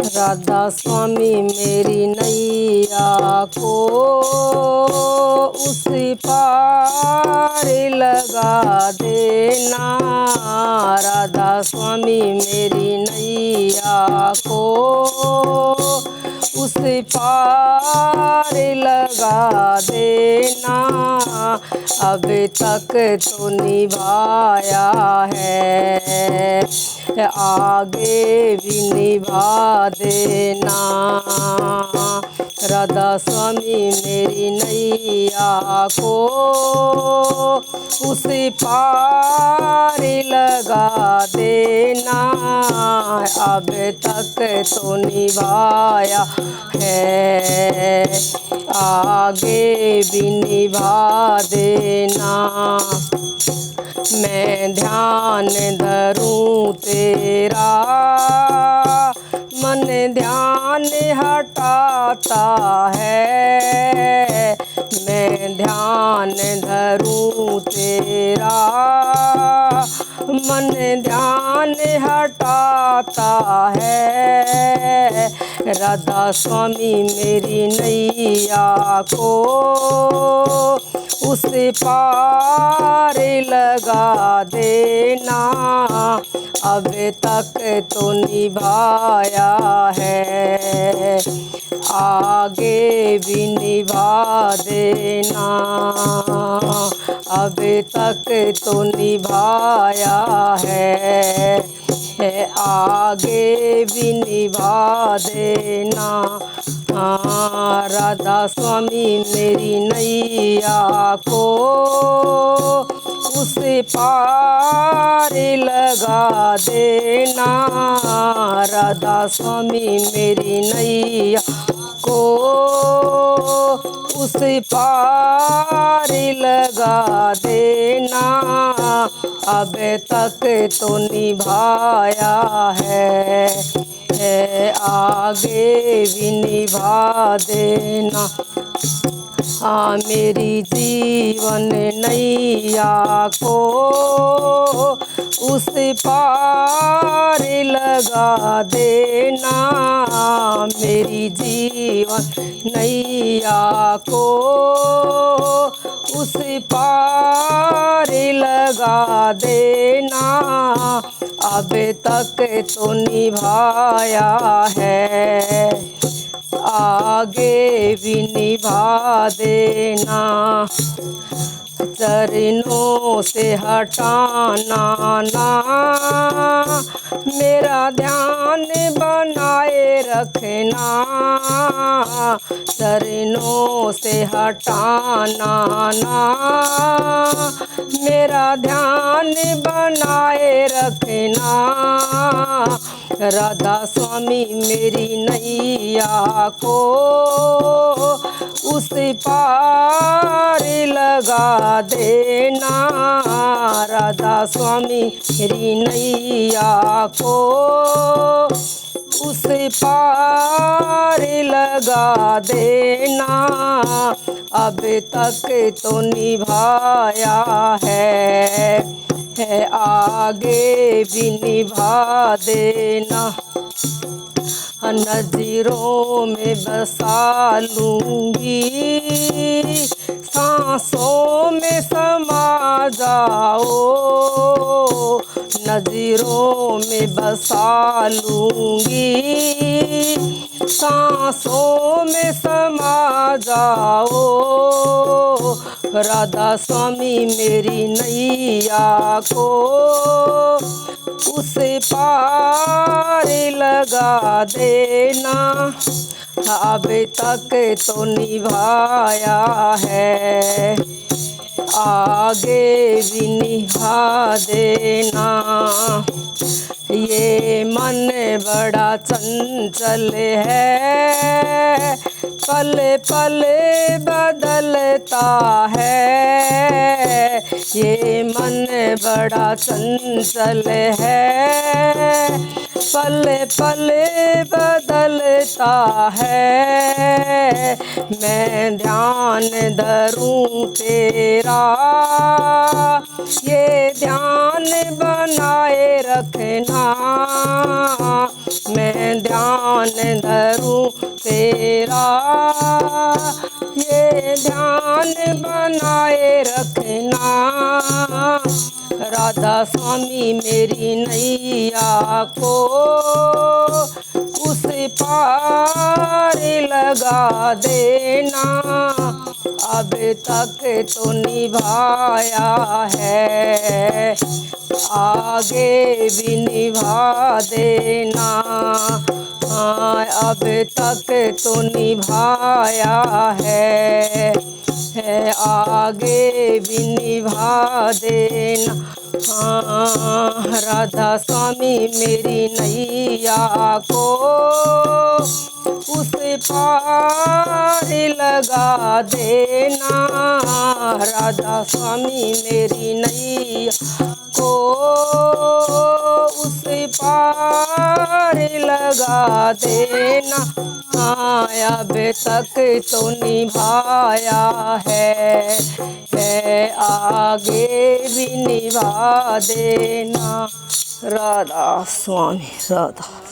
राधा स्वामी मेरी नैया को उस पार लगा देना। राधा स्वामी मेरी नैया को उस पार लगा देना। अब तक तो निभाया है, आगे भी निभा देना। राधा स्वामी मेरी नैया को उस पार लगा देना। अब तक तो निभाया है, आगे भी निभा देना। मैं ध्यान धरूं तेरा, मन ध्यान हटाता है। मैं ध्यान धरूं तेरा, मन ध्यान हटाता है। राधा स्वामी मेरी नैया को उस पार लगा देना। अब तक तो निभाया है, आगे भी निभा देना। अब तक तो निभाया है, आगे भी निभा देना। राधा स्वामी मेरी नैया को उस पार लगा देना। राधा स्वामी मेरी नैया को उस पार लगा देना। अब तक तो निभाया है, आगे भी निभा देना। हाँ मेरी जीवन नैया को उस पार लगा देना। मेरी जीवन नैया को उस पार लगा देना। अब तक तो निभाया है, आगे भी निभा देना। चरणों से हटाना ना, मेरा ध्यान बनाए रखना। चरणों से हटाना ना, मेरा ध्यान बनाए रखना। राधा स्वामी मेरी नैया को उस पार लगा देना। राधा स्वामी मेरी नैया को उस पार लगा देना। अब तक तो निभाया है, आगे भी निभा देना। नज़रों में बसा लूँगी, सांसों में समा जाओ। नज़रों में बसा लूँगी, सांसों में समा जाओ। राधा स्वामी मेरी नैया को उस पार लगा देना। अब तक तो निभाया है, आगे भी निभा देना। ये मन बड़ा चंचल है, पल पल बदलता है। ये मन बड़ा चंचल है, पल पल बदलता है। मैं ध्यान धरूं तेरा, ये ध्यान ध्यान बनाए रखना, मैं ध्यान धरूं तेरा, ये ध्यान बनाए रखना। राधा स्वामी मेरी नैया को उस पार लगा देना, अब तक तो निभाया है, आगे भी निभा देना। हाँ, अब तक तो निभाया है, आगे भी निभा देना। हाँ, राधा स्वामी मेरी नैया को उस पार लगा देना, राधा स्वामी मेरी नैया को उस पार लगा देना। हाँ, अब तक तो निभाया है, आगे भी निभा देना। राधा स्वामी राधा।